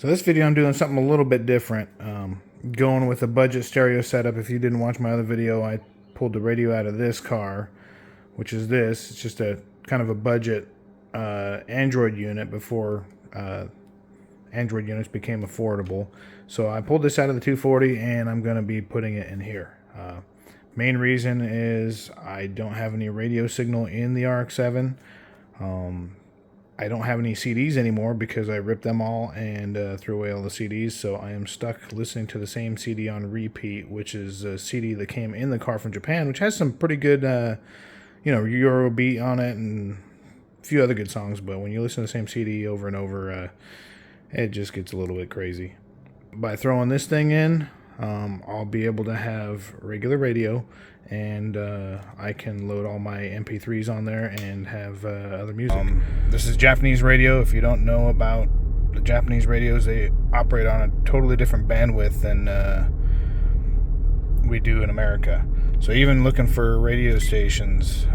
So this video I'm doing something a little bit different. Going with a budget stereo setup. If you didn't watch my other video, I pulled the radio out of this car, which is this. It's just a kind of a budget Android unit before Android units became affordable. So I pulled this out of the 240 and I'm going to be putting it in here. Main reason is I don't have any radio signal in the RX7. I don't have any CDs anymore because I ripped them all and threw away all the CDs, so I am stuck listening to the same CD on repeat, which is a CD that came in the car from Japan, which has some pretty good, Eurobeat on it and a few other good songs, but when you listen to the same CD over and over, it just gets a little bit crazy. By throwing this thing in, I'll be able to have regular radio, and I can load all my MP3s on there and have other music. This is Japanese radio. If you don't know about the Japanese radios, they operate on a totally different bandwidth than we do in America. So even looking for radio stations,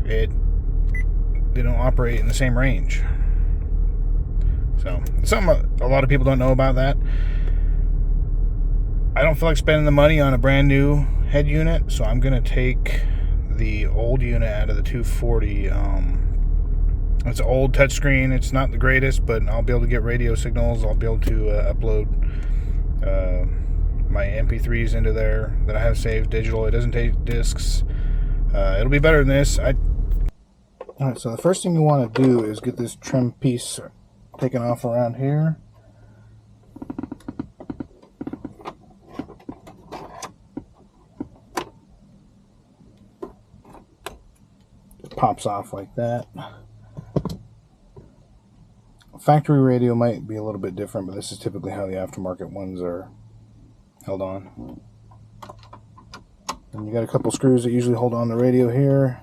they don't operate in the same range. So it's something a lot of people don't know about that. I don't feel like spending the money on a brand new head unit, so I'm going to take the old unit out of the 240. It's an old touchscreen. It's not the greatest, but I'll be able to get radio signals. I'll be able to upload my MP3s into there that I have saved digital. It doesn't take discs. It'll be better than this. Alright, so the first thing you want to do is get this trim piece taken off around here. Pops off like that. Factory radio might be a little bit different, but this is typically how the aftermarket ones are held on. And you got a couple screws that usually hold on the radio here.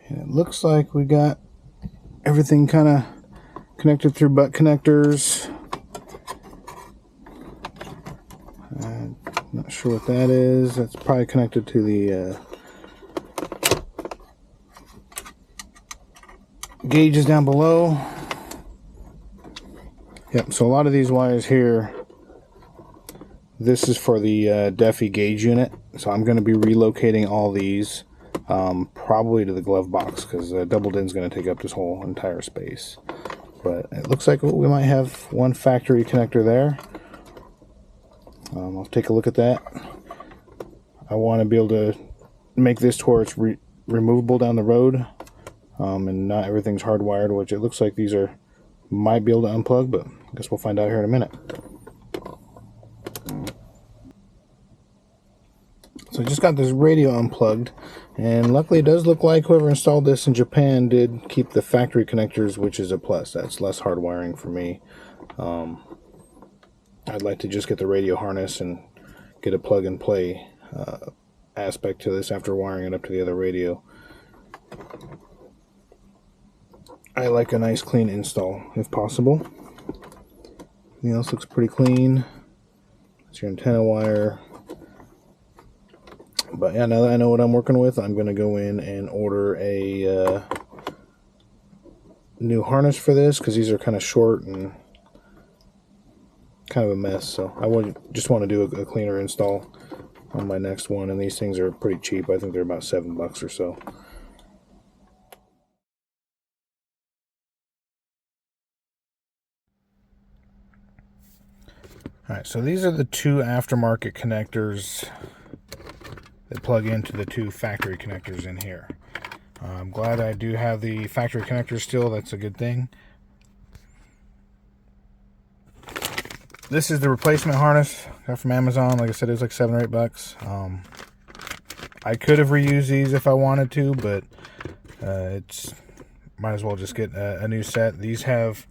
And it looks like we got everything kind of connected through butt connectors. Not sure what that is. That's probably connected to the gauges down below. Yep, so a lot of these wires here, this is for the Defi gauge unit. So I'm going to be relocating all these probably to the glove box, because double DIN is going to take up this whole entire space. But it looks like we might have one factory connector there. I'll take a look at that. I want to be able to make this to where it's removable down the road, and not everything's hardwired, which it looks like these might be able to unplug, but I guess we'll find out here in a minute. So I just got this radio unplugged, and luckily it does look like whoever installed this in Japan did keep the factory connectors, which is a plus. That's less hardwiring for me. I'd like to just get the radio harness and get a plug-and-play aspect to this after wiring it up to the other radio. I like a nice clean install if possible. Everything else looks pretty clean. That's your antenna wire. But yeah, now that I know what I'm working with, I'm going to go in and order a new harness for this, because these are kind of short and kind of a mess. So I just want to do a cleaner install on my next one, and these things are pretty cheap. I think they're about $7 or so. Alright, so these are the two aftermarket connectors that plug into the two factory connectors in here. I'm glad I do have the factory connectors still. That's a good thing. this is the replacement harness. Got from Amazon. Like I said, it was like $7 or $8. I could have reused these if I wanted to, but it's might as well just get a new set. These have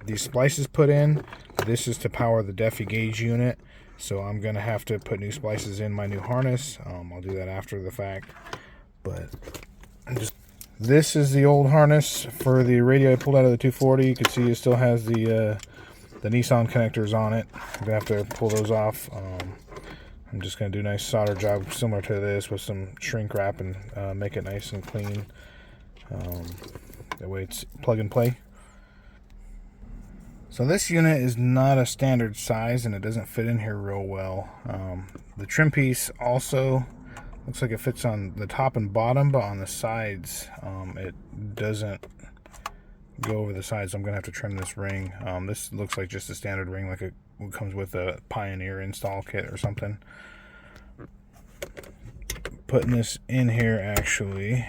these splices put in. This is to power the Defi gauge unit, so I'm gonna have to put new splices in my new harness. I'll do that after the fact, but this is the old harness for the radio I pulled out of the 240. You can see it still has the Nissan connectors on it. I'm gonna have to pull those off. I'm just going to do a nice solder job similar to this with some shrink wrap and make it nice and clean. That way it's plug and play. So this unit is not a standard size and it doesn't fit in here real well. The trim piece also looks like it fits on the top and bottom, but on the sides it doesn't go over the sides. So I'm going to have to trim this ring. This looks like just a standard ring, like it comes with a Pioneer install kit or something. Putting this in here actually,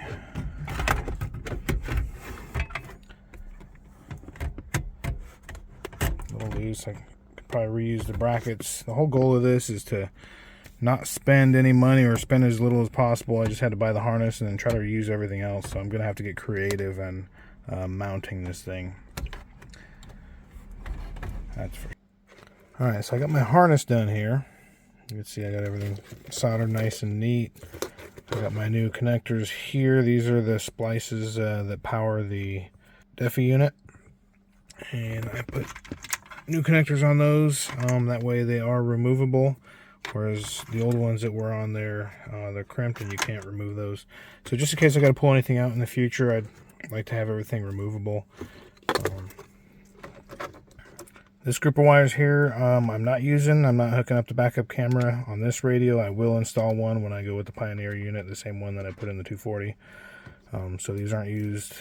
a little loose. I could probably reuse the brackets. The whole goal of this is to not spend any money or spend as little as possible. I just had to buy the harness and then try to reuse everything else. So I'm gonna have to get creative and mounting this thing. That's for all right. So I got my harness done here. You can see I got everything soldered nice and neat. I got my new connectors here. These are the splices that power the Defi unit, and I put new connectors on those. That way they are removable, whereas the old ones that were on there, they're crimped and you can't remove those. So just in case I got to pull anything out in the future, I'd like to have everything removable. This group of wires here, I'm not using. I'm not hooking up the backup camera on this radio. I will install one when I go with the Pioneer unit, the same one that I put in the 240. So these aren't used.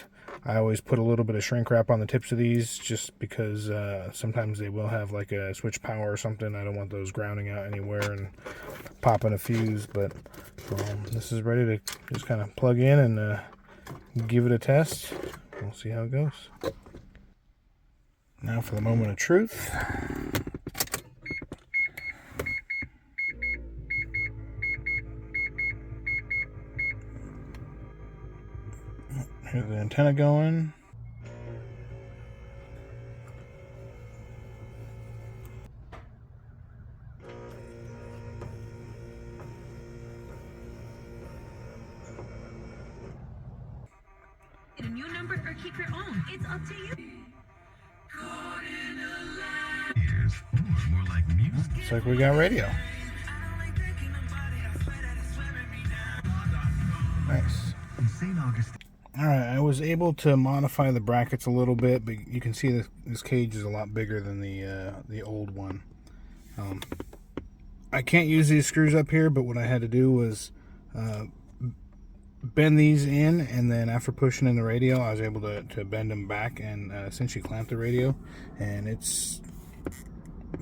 I always put a little bit of shrink wrap on the tips of these just because sometimes they will have like a switch power or something. I don't want those grounding out anywhere and popping a fuse. But this is ready to just kind of plug in and give it a test. We'll see how it goes. Now for the moment of truth. Here's the antenna going. Get a new number or keep your own. It's up to you. Looks like we got radio. Nice. Alright, I was able to modify the brackets a little bit, but you can see this cage is a lot bigger than the old one. I can't use these screws up here, but what I had to do was bend these in, and then after pushing in the radio, I was able to bend them back and essentially clamp the radio, and it's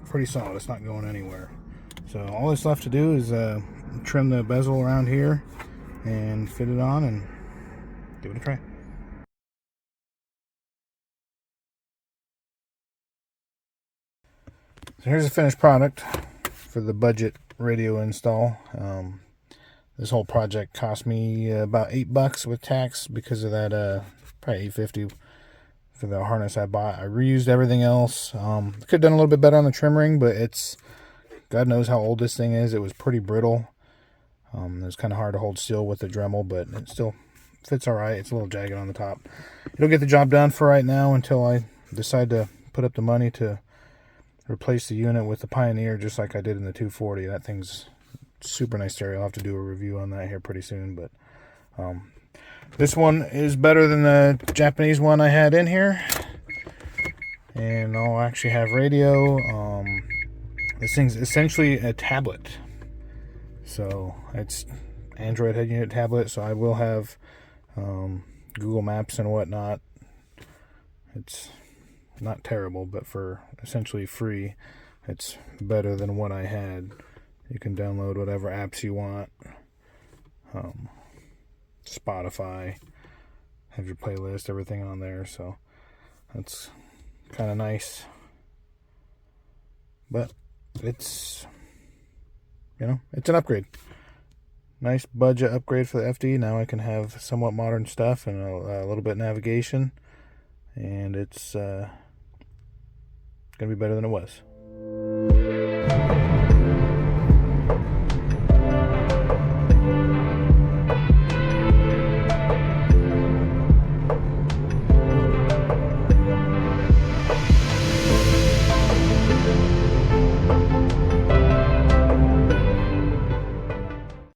pretty solid. It's not going anywhere. So all that's left to do is trim the bezel around here and fit it on and give it a try. So here's the finished product for the budget radio install. This whole project cost me about $8 with tax because of that probably $8.50 for the harness I bought. I reused everything else. Could have done a little bit better on the trim ring, but it's, God knows how old this thing is. It was pretty brittle. It was kind of hard to hold still with the Dremel, but it still fits all right. It's a little jagged on the top. It'll get the job done for right now until I decide to put up the money to replace the unit with the Pioneer, just like I did in the 240. That thing's super nice stereo. I'll have to do a review on that here pretty soon, but this one is better than the Japanese one I had in here, and I'll actually have radio. This thing's essentially a tablet, so it's Android head unit tablet, so I will have Google Maps and whatnot. It's not terrible, but for essentially free, it's better than what I had. You can download whatever apps you want. Spotify, have your playlist, everything on there, so that's kind of nice. but it's, it's an upgrade. Nice budget upgrade for the FD. Now I can have somewhat modern stuff and a little bit of navigation, and it's going to be better than it was.